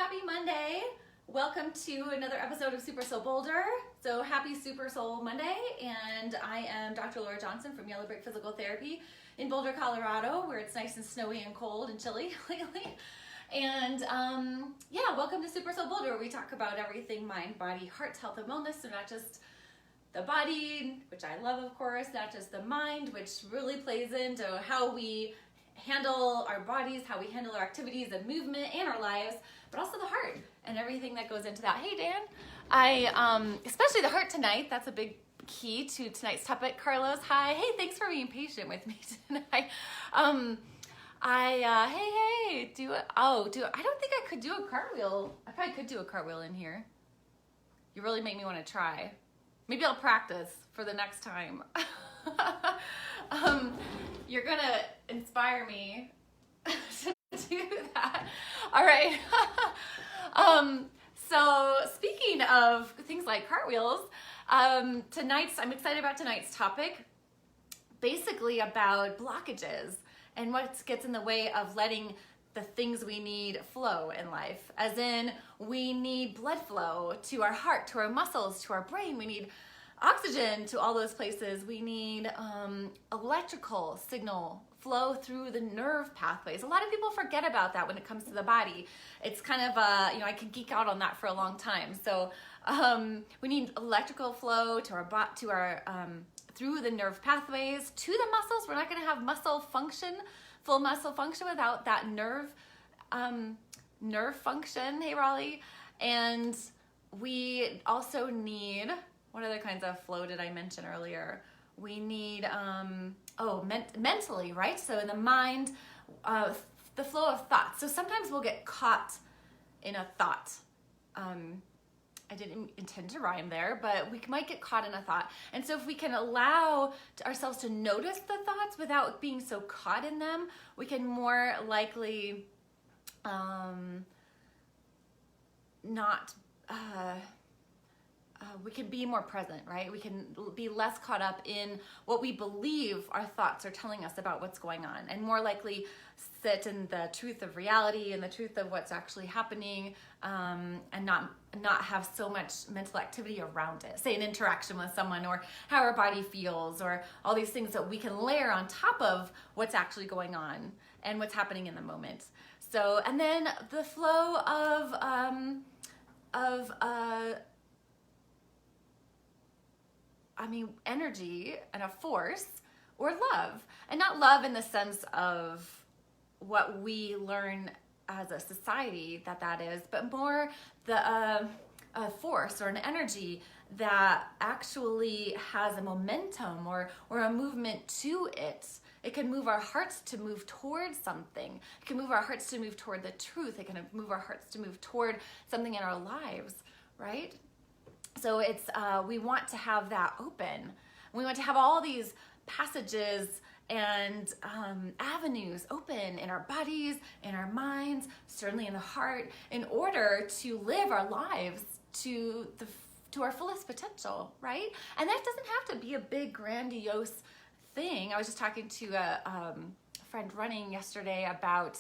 happy Monday. Welcome to another episode of SuperSoul Boulder. So happy SuperSoul Monday, and I am Dr. Lara Johnson from Yellow Brick Physical Therapy in Boulder, Colorado, where it's nice and snowy and cold and chilly lately. And welcome to SuperSoul Boulder, where we talk about everything mind, body, heart, health, and wellness. So not just the body, which I love, of course, not just the mind, which really plays into how we handle our bodies, how we handle our activities and movement and our lives, but also the heart and everything that goes into that. Hey, Dan. Especially the heart tonight. That's a big key to tonight's topic. Carlos, hi. Hey, thanks for being patient with me tonight. I don't think I could do a cartwheel. I probably could do a cartwheel in here. You really make me want to try. Maybe I'll practice for the next time. You're gonna inspire me to do that. All right. So speaking of things like cartwheels, I'm excited about tonight's topic, basically about blockages and what gets in the way of letting the things we need flow in life. As in, we need blood flow to our heart, to our muscles, to our brain. We need oxygen to all those places. We need electrical signal flow through the nerve pathways. A lot of people forget about that when it comes to the body. It's kind of I could geek out on that for a long time. So we need electrical flow to our through the nerve pathways to the muscles. We're not going to have full muscle function without that nerve function. Hey, Raleigh. And we also need, what other kinds of flow did I mention earlier? We need, mentally, right? So in the mind, the flow of thoughts. So sometimes we'll get caught in a thought. I didn't intend to rhyme there, but we might get caught in a thought. And so if we can allow ourselves to notice the thoughts without being so caught in them, we can more likely we can be more present, right? We can be less caught up in what we believe our thoughts are telling us about what's going on, and more likely sit in the truth of reality and the truth of what's actually happening, and not have so much mental activity around it. Say an interaction with someone, or how our body feels, or all these things that we can layer on top of what's actually going on and what's happening in the moment. So, and then the flow of energy and a force, or love. And not love in the sense of what we learn as a society that is, but more a force or an energy that actually has a momentum or a movement to it. It can move our hearts to move towards something. It can move our hearts to move toward the truth. It can move our hearts to move toward something in our lives, right? So it's we want to have that open. We want to have all these passages and avenues open in our bodies, in our minds, certainly in the heart, in order to live our lives to our fullest potential, right? And that doesn't have to be a big, grandiose thing. I was just talking to a friend running yesterday about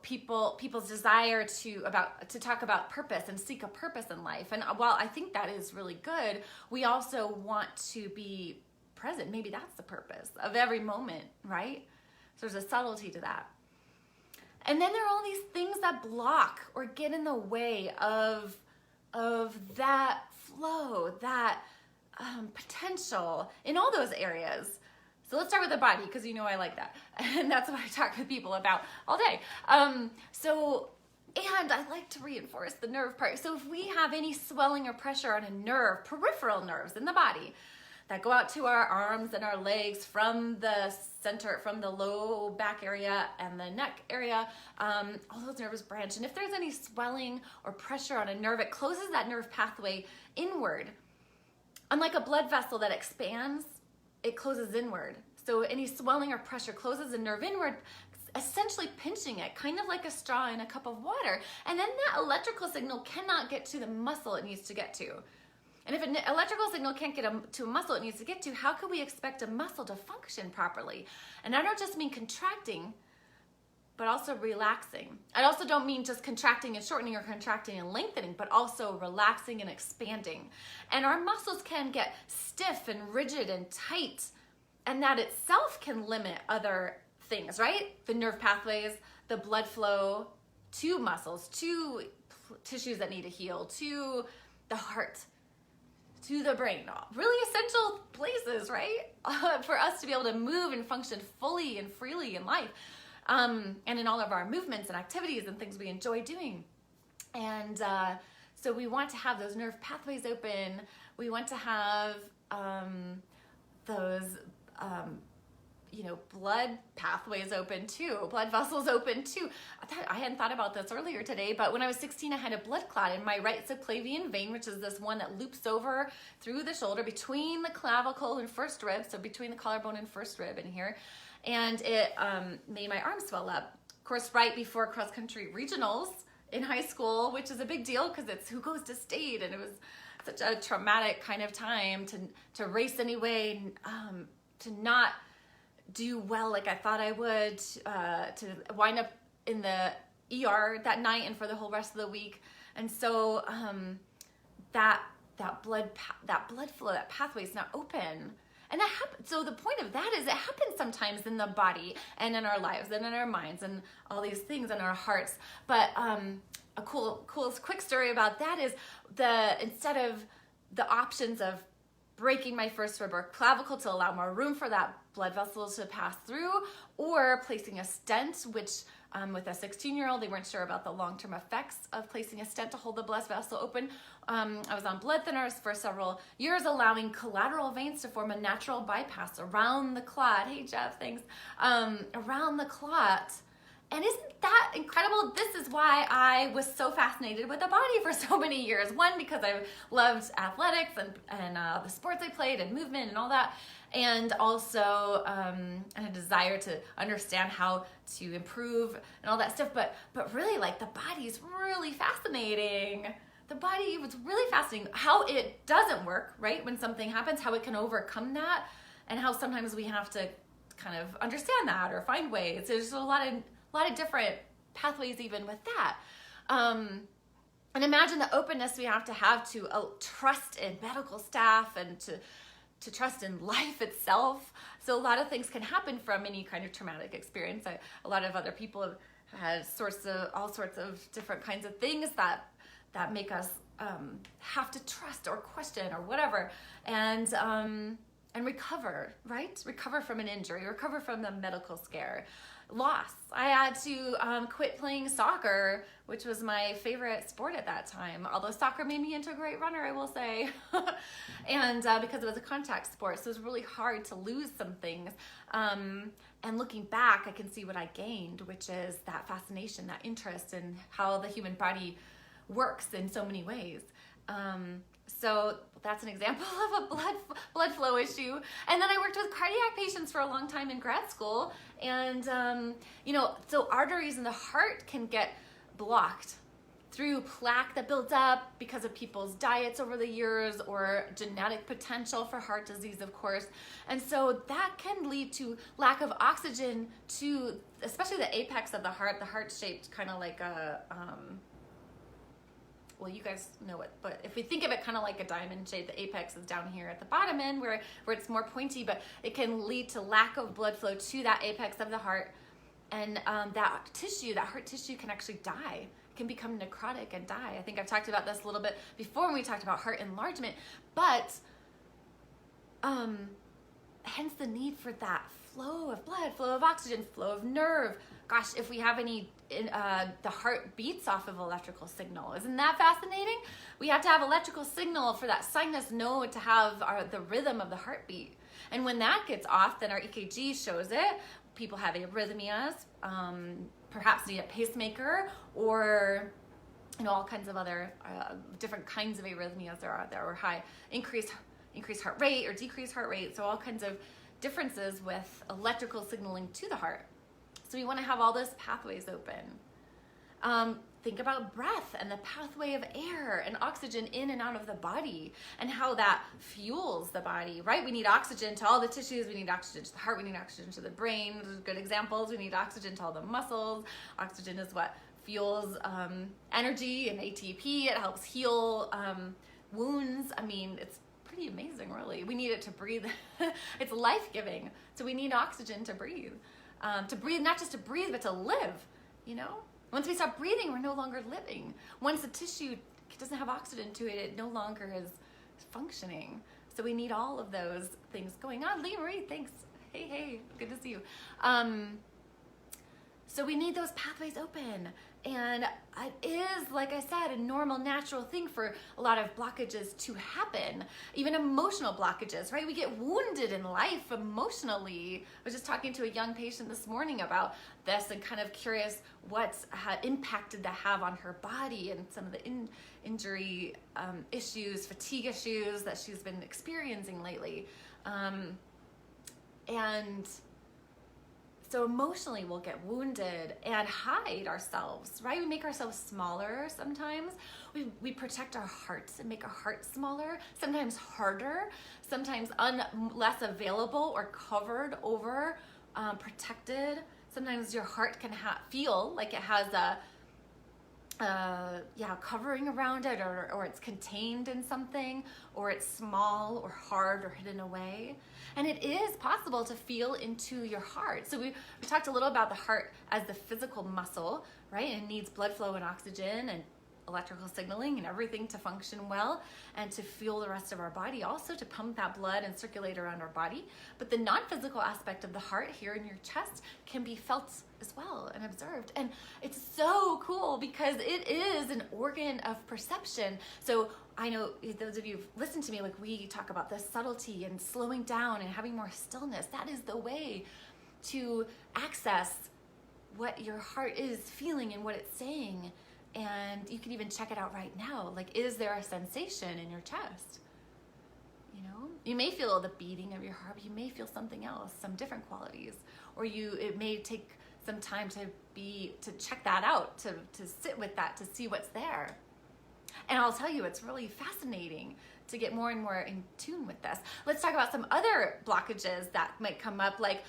people's desire to talk about purpose and seek a purpose in life. And while I think that is really good, we also want to be present. Maybe that's the purpose of every moment, right? So there's a subtlety to that. And then there are all these things that block or get in the way of that flow, that potential in all those areas. So let's start with the body, because you know I like that. And that's what I talk to people about all day. And I like to reinforce the nerve part. So if we have any swelling or pressure on a nerve, peripheral nerves in the body, that go out to our arms and our legs from the center, from the low back area and the neck area, all those nerves branch. And if there's any swelling or pressure on a nerve, it closes that nerve pathway inward. Unlike a blood vessel that expands, it closes inward. So any swelling or pressure closes the nerve inward, essentially pinching it, kind of like a straw in a cup of water. And then that electrical signal cannot get to the muscle it needs to get to. And if an electrical signal can't get to a muscle it needs to get to, how can we expect a muscle to function properly? And I don't just mean contracting, but also relaxing. I also don't mean just contracting and shortening or contracting and lengthening, but also relaxing and expanding. And our muscles can get stiff and rigid and tight, and that itself can limit other things, right? The nerve pathways, the blood flow to muscles, to tissues that need to heal, to the heart, to the brain. Really essential places, right? For us to be able to move and function fully and freely in life. And in all of our movements and activities and things we enjoy doing. And so we want to have those nerve pathways open. We want to have those, blood pathways open too, blood vessels open too. I hadn't thought about this earlier today, but when I was 16, I had a blood clot in my right subclavian vein, which is this one that loops over through the shoulder between the clavicle and first rib, so between the collarbone and first rib in here. And it made my arm swell up. Of course, right before cross-country regionals in high school, which is a big deal because it's who goes to state, and it was such a traumatic kind of time to race anyway, to not do well like I thought I would, to wind up in the ER that night and for the whole rest of the week. And so that blood flow, that pathway is not open. And that happens. So the point of that is it happens sometimes in the body and in our lives and in our minds and all these things in our hearts. But a cool quick story about that is instead of the options of breaking my first rib or clavicle to allow more room for that blood vessel to pass through, or placing a stent, which with a 16-year-old, they weren't sure about the long-term effects of placing a stent to hold the blood vessel open. I was on blood thinners for several years, allowing collateral veins to form a natural bypass around the clot. Hey, Jeff, thanks. Around the clot. And isn't that incredible? This is why I was so fascinated with the body for so many years. One, because I loved athletics and the sports I played and movement and all that. And also a desire to understand how to improve and all that stuff. But really, like, the body's really fascinating. The body was really fascinating. How it doesn't work, right? When something happens, how it can overcome that, and how sometimes we have to kind of understand that or find ways. There's a lot of different pathways even with that. And imagine the openness we have to trust in medical staff and to trust in life itself. So a lot of things can happen from any kind of traumatic experience. A lot of other people have had all sorts of different kinds of things that make us have to trust or question or whatever, and recover, right? Recover from an injury, recover from the medical scare. Loss. I had to quit playing soccer, which was my favorite sport at that time. Although soccer made me into a great runner, I will say. And because it was a contact sport, so it was really hard to lose some things. And looking back, I can see what I gained, which is that fascination, that interest in how the human body works in so many ways. So that's an example of a blood flow issue. And then I worked with cardiac patients for a long time in grad school. And, so arteries in the heart can get blocked through plaque that builds up because of people's diets over the years, or genetic potential for heart disease, of course. And so that can lead to lack of oxygen to, especially the apex of the heart shaped kind of like a, well, you guys know it, but if we think of it kind of like a diamond shape, the apex is down here at the bottom end where it's more pointy, but it can lead to lack of blood flow to that apex of the heart. And that heart tissue can actually die, can become necrotic and die. I think I've talked about this a little bit before when we talked about heart enlargement, but hence the need for that flow of blood, flow of oxygen, flow of nerve. Gosh, if we have the heart beats off of electrical signal. Isn't that fascinating? We have to have electrical signal for that sinus node to have the rhythm of the heartbeat. And when that gets off, then our EKG shows it. People have arrhythmias, perhaps need a pacemaker, or all kinds of other different kinds of arrhythmias there are high, increased heart rate or decreased heart rate. So all kinds of differences with electrical signaling to the heart. So we want to have all those pathways open. think about breath and the pathway of air and oxygen in and out of the body and how that fuels the body, right? We need oxygen to all the tissues. We need oxygen to the heart. We need oxygen to the brain. Those are good examples. We need oxygen to all the muscles. Oxygen is what fuels energy and ATP. It helps heal wounds. I mean, it's pretty amazing, really. We need it to breathe. It's life-giving. So we need oxygen to breathe. Not just to breathe, but to live, you know? Once we stop breathing, we're no longer living. Once the tissue doesn't have oxygen to it, it no longer is functioning. So we need all of those things going on. Lee Marie, thanks. Hey, good to see you. So we need those pathways open. And it is, like I said, a normal, natural thing for a lot of blockages to happen. Even emotional blockages, right? We get wounded in life emotionally. I was just talking to a young patient this morning about this and kind of curious what impact did that have on her body and some of the injury issues, fatigue issues that she's been experiencing lately. And so emotionally we'll get wounded and hide ourselves, right? We make ourselves smaller sometimes. We protect our hearts and make our heart smaller, sometimes harder, sometimes less available or covered over, protected. Sometimes your heart can feel like it has a covering around it, or it's contained in something, or it's small or hard or hidden away. And it is possible to feel into your heart. So we talked a little about the heart as the physical muscle, right? And it needs blood flow and oxygen and electrical signaling and everything to function well and to fuel the rest of our body, also to pump that blood and circulate around our body. But the non-physical aspect of the heart here in your chest can be felt as well and observed. And it's so cool because it is an organ of perception. So I know those of you who've listened to me, like we talk about the subtlety and slowing down and having more stillness. That is the way to access what your heart is feeling and what it's saying. And you can even check it out right now. Like, is there a sensation in your chest? You know, you may feel the beating of your heart, but you may feel something else, some different qualities. Or it may take some time to check that out, to sit with that, to see what's there. And I'll tell you, it's really fascinating to get more and more in tune with this. Let's talk about some other blockages that might come up, like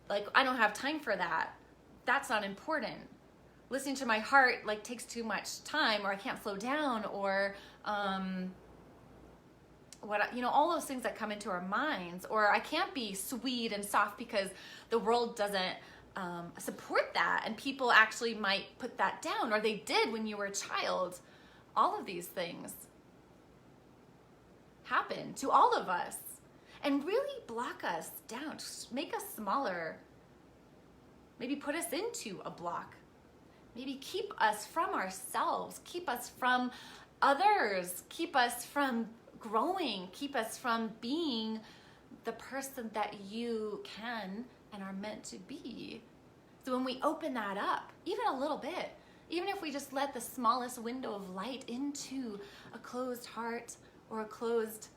I don't have time for that. That's not important. Listening to my heart takes too much time, or I can't slow down, or all those things that come into our minds, or I can't be sweet and soft because the world doesn't support that, and people actually might put that down, or they did when you were a child. All of these things happen to all of us and really block us down, make us smaller, maybe put us into a block. Maybe keep us from ourselves, keep us from others, keep us from growing, keep us from being the person that you can and are meant to be. So when we open that up, even a little bit, even if we just let the smallest window of light into a closed heart or a closed,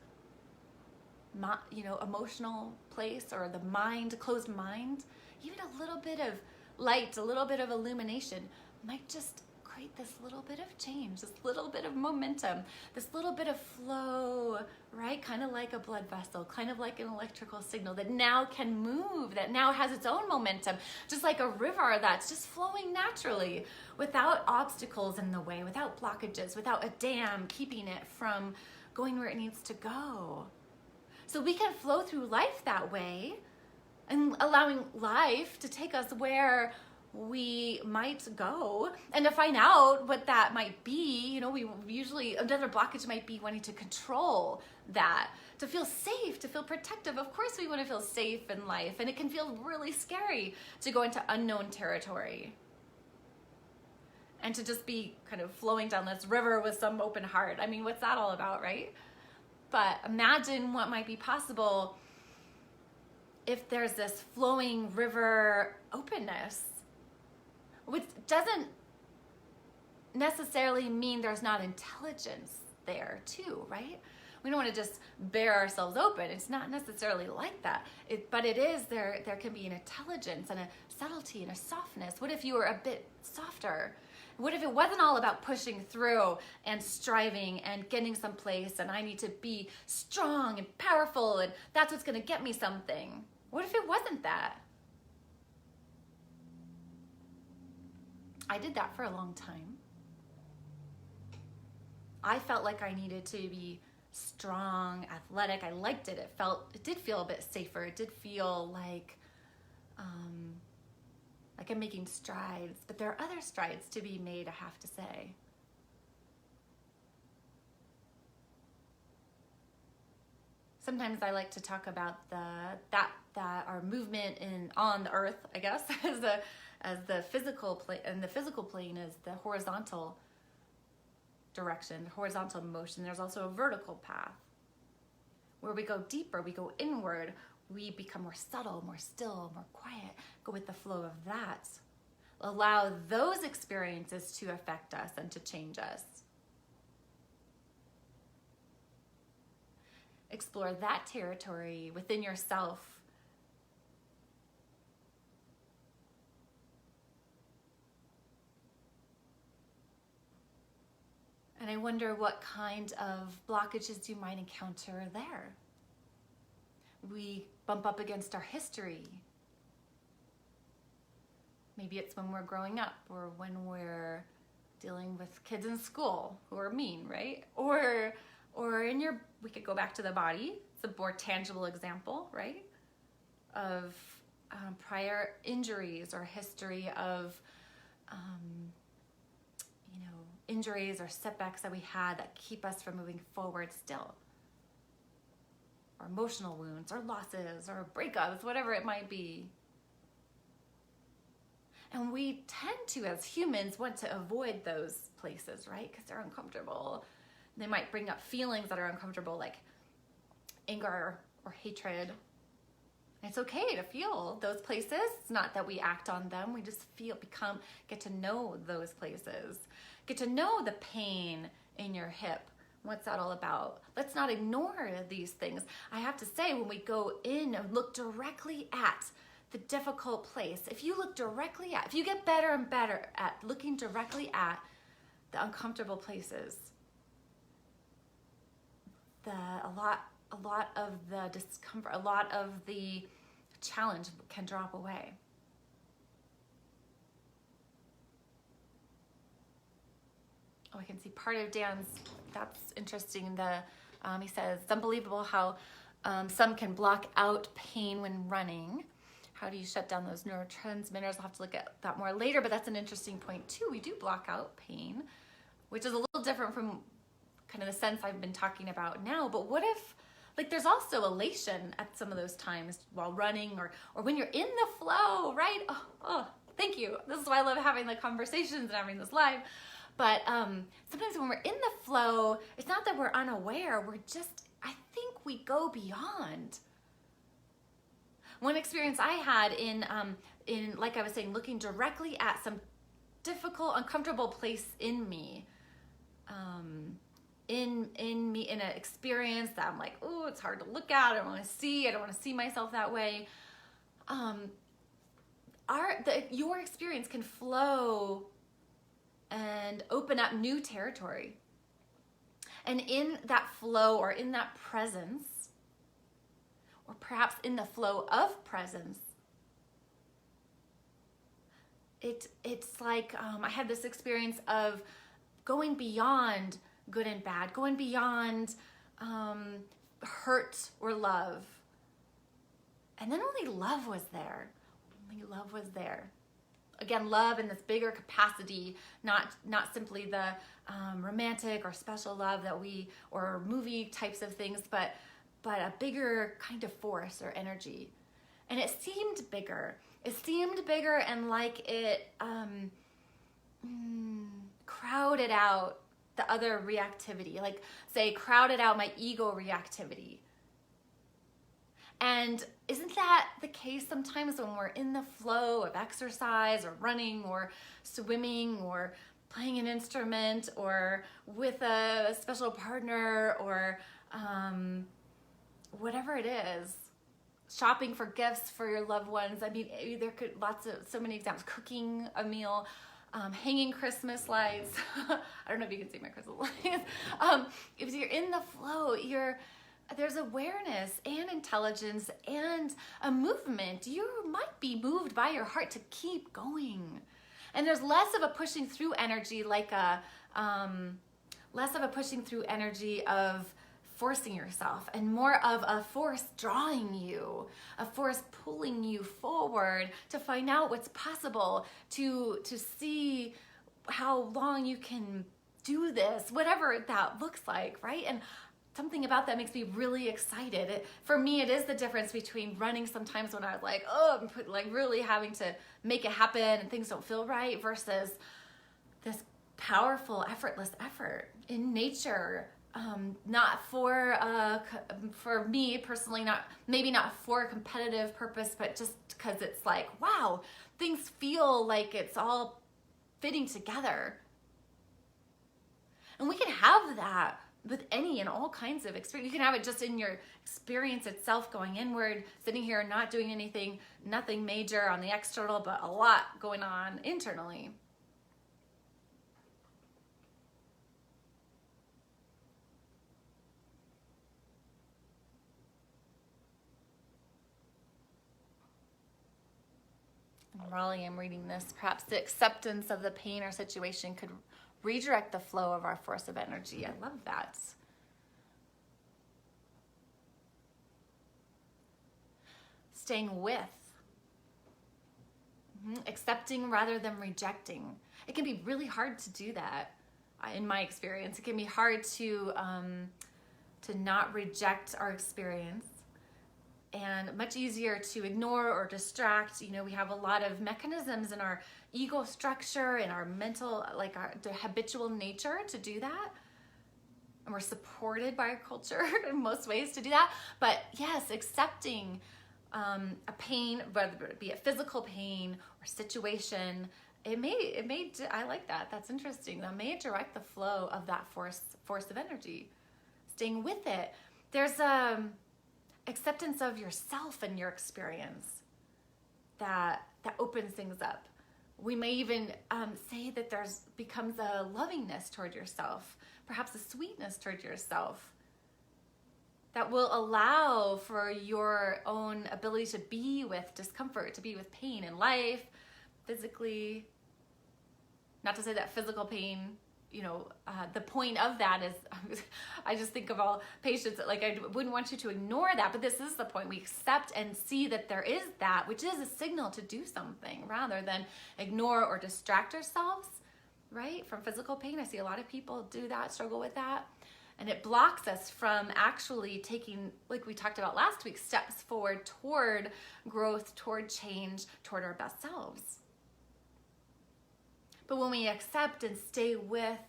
emotional place, or the mind, closed mind, even a little bit of light, a little bit of illumination might just create this little bit of change, this little bit of momentum, this little bit of flow, right? Kind of like a blood vessel, kind of like an electrical signal that now can move, that now has its own momentum, just like a river that's just flowing naturally without obstacles in the way, without blockages, without a dam keeping it from going where it needs to go. So we can flow through life that way and allowing life to take us where we might go, and to find out what that might be. We usually, another blockage might be wanting to control that, to feel safe, to feel protective. Of course we want to feel safe in life, and it can feel really scary to go into unknown territory and to just be kind of flowing down this river with some open heart. I mean, what's that all about, right? But imagine what might be possible if there's this flowing river openness, which doesn't necessarily mean there's not intelligence there too, right? We don't want to just bear ourselves open. It's not necessarily like that. But it is, there can be an intelligence and a subtlety and a softness. What if you were a bit softer What if it wasn't all about pushing through and striving and getting someplace and I need to be strong and powerful and that's what's going to get me something? What if it wasn't that? I did that for a long time. I felt like I needed to be strong, athletic. I liked it. It did feel a bit safer. It did feel like I'm making strides, but there are other strides to be made, I have to say. Sometimes I like to talk about that our movement on the earth, I guess, as the physical plane, and the physical plane is the horizontal direction, horizontal motion. There's also a vertical path where we go deeper, we go inward, we become more subtle, more still, more quiet, go with the flow of that. Allow those experiences to affect us and to change us. Explore that territory within yourself. And I wonder what kind of blockages you might encounter there. We bump up against our history. Maybe it's when we're growing up or when we're dealing with kids in school who are mean, right? Or we could go back to the body. It's a more tangible example, right? Of prior injuries or history of, injuries or setbacks that we had that keep us from moving forward still. Or emotional wounds or losses or breakups, whatever it might be. And we tend to, as humans, want to avoid those places, right? Because they're uncomfortable. They might bring up feelings that are uncomfortable, like anger or hatred. It's okay to feel those places. It's not that we act on them. We just get to know those places. Get to know the pain in your hip. What's that all about? Let's not ignore these things. I have to say, when we go in and look directly at the difficult place, if you get better and better at looking directly at the uncomfortable places, a lot of the discomfort, a lot of the challenge can drop away. Oh, I can see part of Dan's, that's interesting. He says, it's unbelievable how some can block out pain when running. How do you shut down those neurotransmitters? I'll have to look at that more later, but that's an interesting point too. We do block out pain, which is a little different from kind of the sense I've been talking about now. But what if, there's also elation at some of those times while running or when you're in the flow, right? Oh, thank you. This is why I love having the conversations and having this live. But sometimes when we're in the flow, it's not that we're unaware. I think we go beyond. One experience I had in like I was saying, looking directly at some difficult, uncomfortable place in me, in an experience that I'm like, oh, it's hard to look at. I don't want to see myself that way. Your experience can flow and open up new territory. And in that flow or in that presence, or perhaps in the flow of presence, it's like I had this experience of going beyond good and bad, going beyond hurt or love. And then only love was there. Only love was there. Again, love in this bigger capacity, not simply the romantic or special love or movie types of things, but a bigger kind of force or energy. And it seemed bigger. It seemed bigger and like it crowded out the other reactivity, like say crowded out my ego reactivity. And isn't that the case sometimes when we're in the flow of exercise or running or swimming or playing an instrument or with a special partner or whatever it is, shopping for gifts for your loved ones. I mean, there could so many examples, cooking a meal, hanging Christmas lights. I don't know if you can see my Christmas lights. If you're in the flow, there's awareness and intelligence and a movement. You might be moved by your heart to keep going. And there's less of a pushing through energy, less of a pushing through energy of forcing yourself, and more of a force drawing you, a force pulling you forward to find out what's possible, to see how long you can do this, whatever that looks like, right? And something about that makes me really excited. For me, it is the difference between running sometimes when I was like, oh, I'm like really having to make it happen and things don't feel right, versus this powerful, effortless effort in nature. Not for me personally, maybe not for a competitive purpose, but just because it's like, wow, things feel like it's all fitting together. And we can have that with any and all kinds of experience. You can have it just in your experience itself, going inward, sitting here and not doing anything, nothing major on the external, but a lot going on internally. Raleigh, I'm reading this. Perhaps the acceptance of the pain or situation could redirect the flow of our force of energy. I love that. Staying with. Accepting rather than rejecting. It can be really hard to do that. In my experience, it can be hard to not reject our experience, and much easier to ignore or distract. We have a lot of mechanisms in our ego structure, in our mental, the habitual nature to do that. And we're supported by our culture in most ways to do that. But yes, accepting a pain, whether it be a physical pain or situation, it may, I like that. That's interesting. That may direct the flow of that force of energy. Staying with it. There's acceptance of yourself and your experience that opens things up. We may even say that becomes a lovingness toward yourself, perhaps a sweetness toward yourself that will allow for your own ability to be with discomfort, to be with pain in life, physically. Not to say that physical pain, the point of that is, I just think of all patients, I wouldn't want you to ignore that, but this is the point. We accept and see that there is that, which is a signal to do something rather than ignore or distract ourselves, right? From physical pain. I see a lot of people do that, struggle with that. And it blocks us from actually taking, like we talked about last week, steps forward toward growth, toward change, toward our best selves. But when we accept and stay with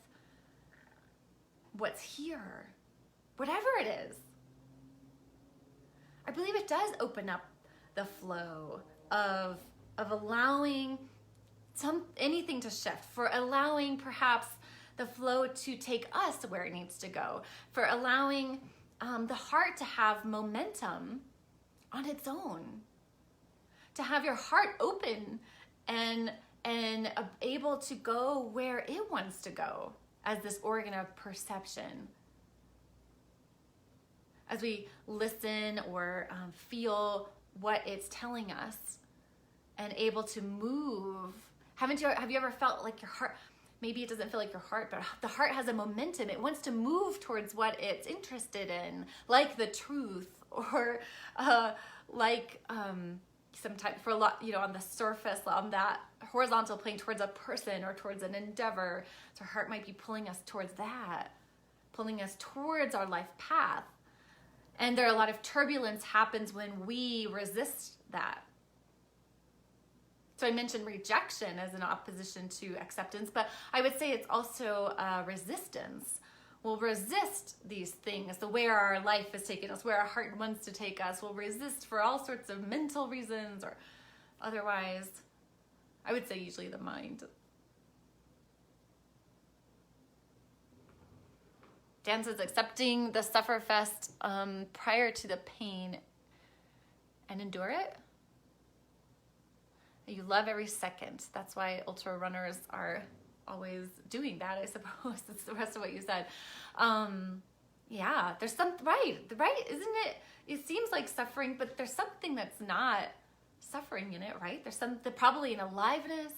what's here, whatever it is, I believe it does open up the flow of allowing anything to shift, for allowing perhaps the flow to take us where it needs to go, for allowing the heart to have momentum on its own, to have your heart open and able to go where it wants to go as this organ of perception. As we listen or feel what it's telling us and able to move. Have you ever felt like your heart, maybe it doesn't feel like your heart, but the heart has a momentum. It wants to move towards what it's interested in, like the truth, or sometimes for a lot, on the surface, on that horizontal plane towards a person or towards an endeavor. So our heart might be pulling us towards that, pulling us towards our life path. And there are a lot of turbulence happens when we resist that. So I mentioned rejection as an opposition to acceptance, but I would say it's also resistance. We'll resist these things, where our life is taking us, where our heart wants to take us. We'll resist for all sorts of mental reasons or otherwise. I would say usually the mind. Dan says accepting the sufferfest prior to the pain and endure it. You love every second. That's why ultra runners are always doing that, I suppose. That's the rest of what you said. Yeah, there's some, right, isn't it? It seems like suffering, but there's something that's not suffering in it, right? There's something, probably an aliveness,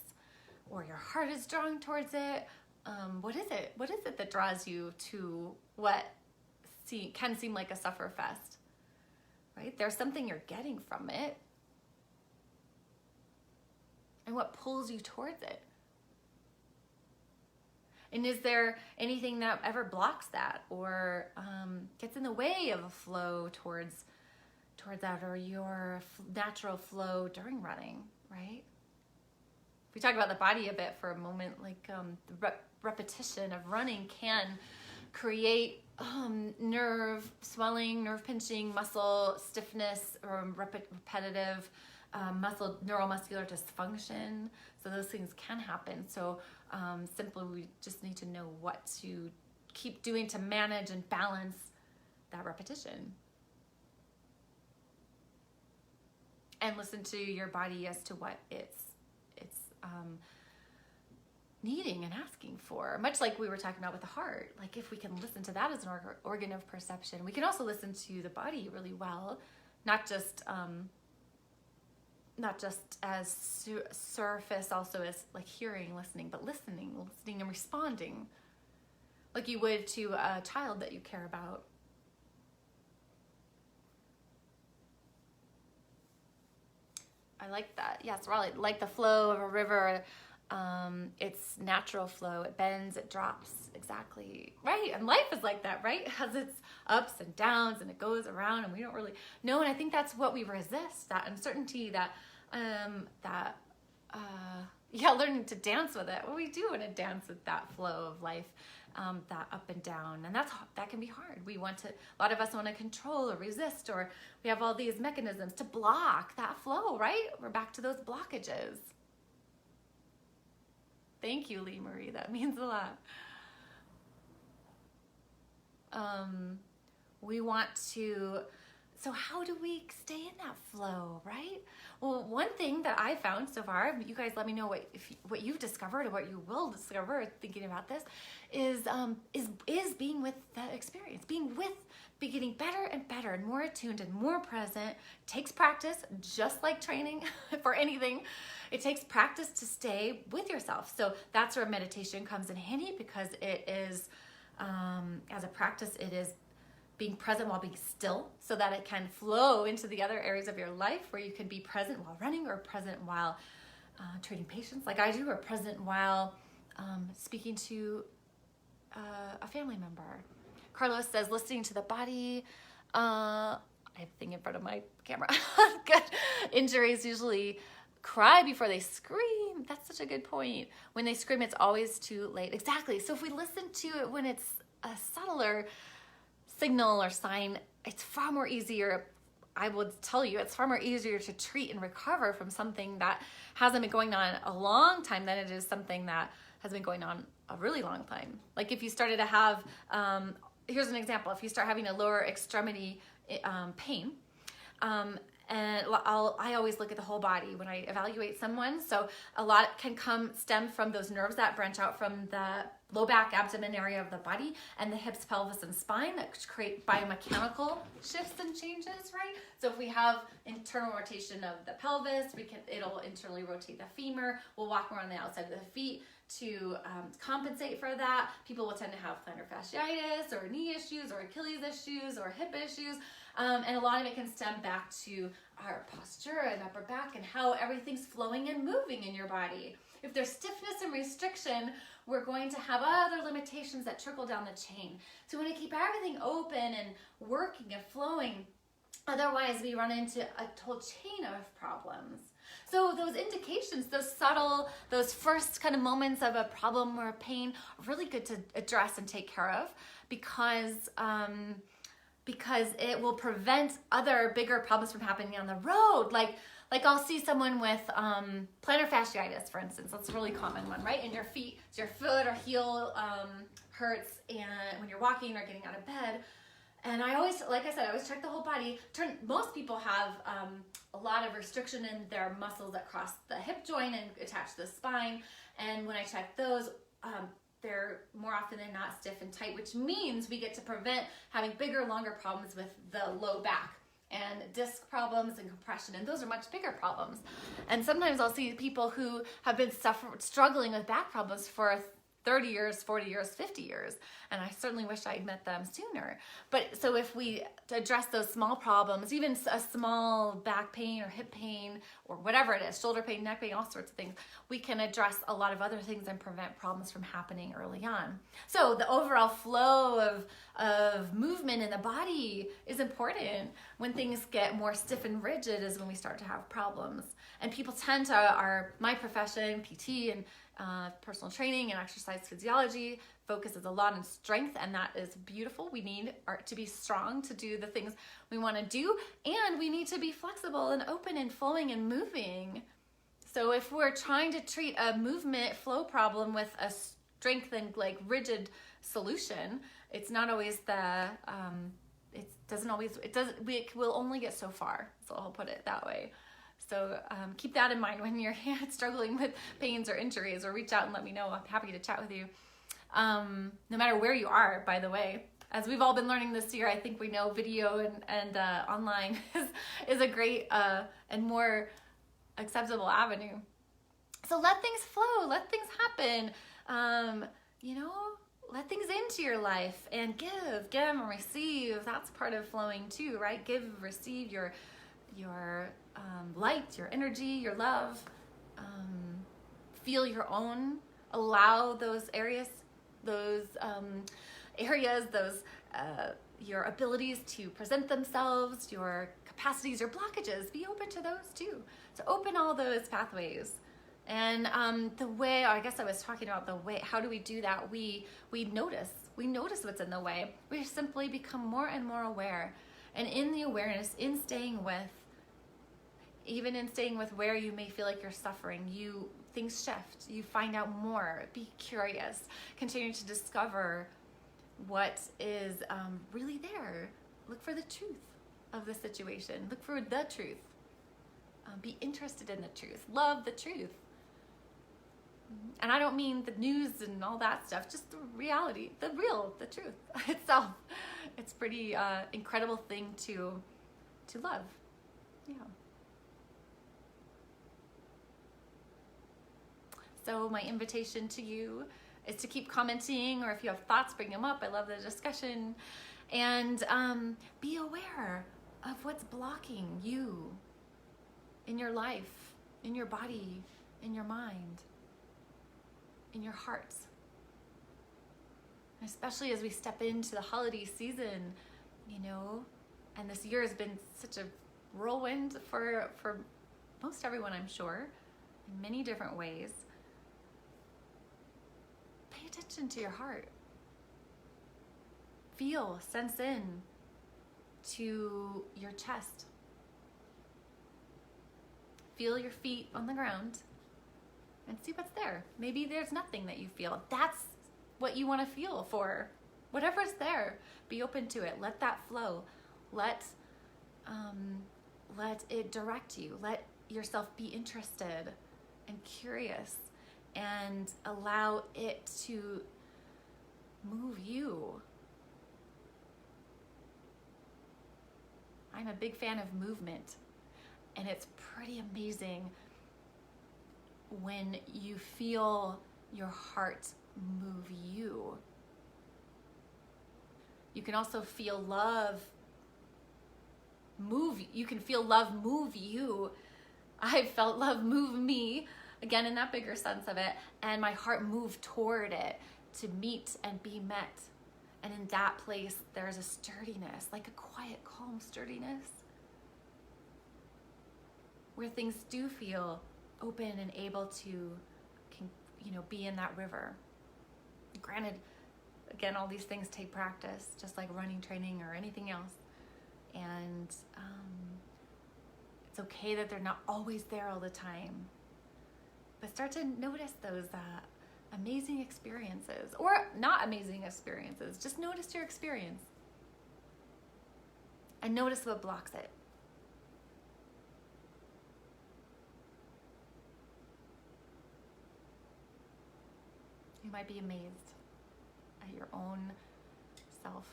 or your heart is drawn towards it. What is it? What is it that draws you to what can seem like a suffer fest, right? There's something you're getting from it. And what pulls you towards it? And is there anything that ever blocks that, or gets in the way of a flow towards that, or your natural flow during running, right? If we talk about the body a bit for a moment, like the repetition of running can create nerve swelling, nerve pinching, muscle stiffness, or repetitive muscle neuromuscular dysfunction. So those things can happen. So simply we just need to know what to keep doing to manage and balance that repetition. And listen to your body as to what it's needing and asking for. Much like we were talking about with the heart. Like if we can listen to that as an organ of perception, we can also listen to the body really well, not just as surface, also as like hearing, listening, but listening and responding like you would to a child that you care about. I like that. Yes, Raleigh, like the flow of a river, it's natural flow. It bends, it drops. Exactly. Right. And life is like that, right? It has its ups and downs, and it goes around, and we don't really know. And I think that's what we resist, that uncertainty, learning to dance with it. Well, we do want to dance with that flow of life, that up and down, and that can be hard. A lot of us want to control or resist, or we have all these mechanisms to block that flow, right? We're back to those blockages. Thank you, Lee Marie. That means a lot. We want to. So how do we stay in that flow, right? Well, one thing that I found so far, you guys let me know what you've discovered or what you will discover thinking about this, is being with that experience, be getting better and better and more attuned and more present. Takes practice, just like training for anything. It takes practice to stay with yourself. So that's where meditation comes in handy, because it is, as a practice, it is being present while being still, so that it can flow into the other areas of your life where you can be present while running, or present while treating patients like I do, or present while speaking to a family member. Carlos says, listening to the body. I have a thing in front of my camera. Good. Injuries usually cry before they scream. That's such a good point. When they scream, it's always too late. Exactly. So if we listen to it when it's a subtler signal or sign, it's far more easier. I would tell you, it's far more easier to treat and recover from something that hasn't been going on a long time than it is something that has been going on a really long time. Like if you started to have, here's an example. If you start having a lower extremity pain, and I always look at the whole body when I evaluate someone. So a lot can stem from those nerves that branch out from the low back, abdomen area of the body, and the hips, pelvis, and spine that create biomechanical shifts and changes, right? So if we have internal rotation of the pelvis, it'll internally rotate the femur. We'll walk around the outside of the feet to compensate for that. People will tend to have plantar fasciitis, or knee issues, or Achilles issues, or hip issues. And a lot of it can stem back to our posture and upper back and how everything's flowing and moving in your body. If there's stiffness and restriction, we're going to have other limitations that trickle down the chain. So we want to keep everything open and working and flowing. Otherwise, we run into a whole chain of problems. So those indications, those subtle, those first kind of moments of a problem or a pain are really good to address and take care of, because it will prevent other bigger problems from happening on the road. Like I'll see someone with plantar fasciitis, for instance. That's a really common one, right? In your feet, so your foot or heel hurts, and when you're walking or getting out of bed, And I always, like I said, I always check the whole body. Most people have a lot of restriction in their muscles that cross the hip joint and attach to the spine. And when I check those, they're more often than not stiff and tight, which means we get to prevent having bigger, longer problems with the low back and disc problems and compression. And those are much bigger problems. And sometimes I'll see people who have been struggling with back problems for 30 years, 40 years, 50 years. And I certainly wish I'd met them sooner. But so if we address those small problems, even a small back pain or hip pain or whatever it is, shoulder pain, neck pain, all sorts of things, we can address a lot of other things and prevent problems from happening early on. So the overall flow of movement in the body is important. When things get more stiff and rigid is when we start to have problems. And people tend to, my profession, PT and personal training and exercise physiology focuses a lot on strength, and that is beautiful. We need to be strong to do the things we want to do, and we need to be flexible and open and flowing and moving. So if we're trying to treat a movement flow problem with a strength and like rigid solution, it's not always it will only get so far. So I'll put it that way. So keep that in mind when you're struggling with pains or injuries, or reach out and let me know. I'm happy to chat with you. No matter where you are, by the way. As we've all been learning this year, I think we know video and online is a great and more acceptable avenue. So let things flow, let things happen. Let things into your life and give and receive. That's part of flowing too, right? Give, receive your light, your energy, your love. Feel your own. Allow those areas, your abilities to present themselves, your capacities, your blockages. Be open to those too. So open all those pathways. And the way, I guess I was talking about the way, how do we do that? We notice what's in the way. We simply become more and more aware. And in the awareness, even in staying with where you may feel like you're suffering, things shift. You find out more. Be curious. Continue to discover what is really there. Look for the truth of the situation. Look for the truth. Be interested in the truth. Love the truth. And I don't mean the news and all that stuff, just the reality, the truth itself. It's pretty incredible thing to love. Yeah. So my invitation to you is to keep commenting, or if you have thoughts, bring them up. I love the discussion. And be aware of what's blocking you in your life, in your body, in your mind, in your heart. Especially as we step into the holiday season, and this year has been such a whirlwind for most everyone, I'm sure, in many different ways. Pay attention to your heart. Feel, sense in to your chest. Feel your feet on the ground and see what's there. Maybe there's nothing that you feel. That's what you want to feel for. Whatever's there, be open to it. Let that flow. Let it direct you. Let yourself be interested and curious, and allow it to move you. I'm a big fan of movement, and it's pretty amazing when you feel your heart move you. You can also feel love move. You can feel love move you. I felt love move me, again in that bigger sense of it, and my heart moved toward it to meet and be met. And in that place, there's a sturdiness, like a quiet, calm sturdiness, where things do feel open and able to, be in that river. Granted, again, all these things take practice, just like running, training, or anything else. And it's okay that they're not always there all the time. But start to notice those amazing experiences, or not amazing experiences. Just notice your experience. and notice what blocks it. You might be amazed at your own self.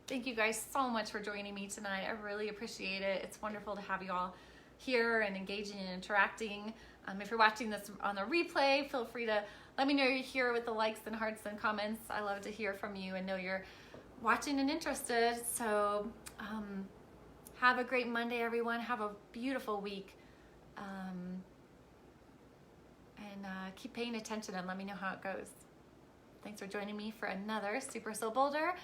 Thank you guys so much for joining me tonight. I really appreciate it. It's wonderful to have you all here and engaging and interacting. If you're watching this on the replay, feel free to let me know you're here with the likes and hearts and comments. I love to hear from you and know you're watching and interested. So have a great Monday, everyone. Have a beautiful week. And keep paying attention and let me know how it goes. Thanks for joining me for another Super Soul Boulder.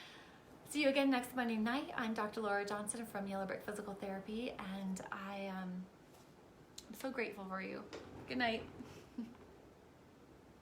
See you again next Monday night. I'm Dr. Lara Johnson from Yellow Brick Physical Therapy, and I'm so grateful for you. Good night.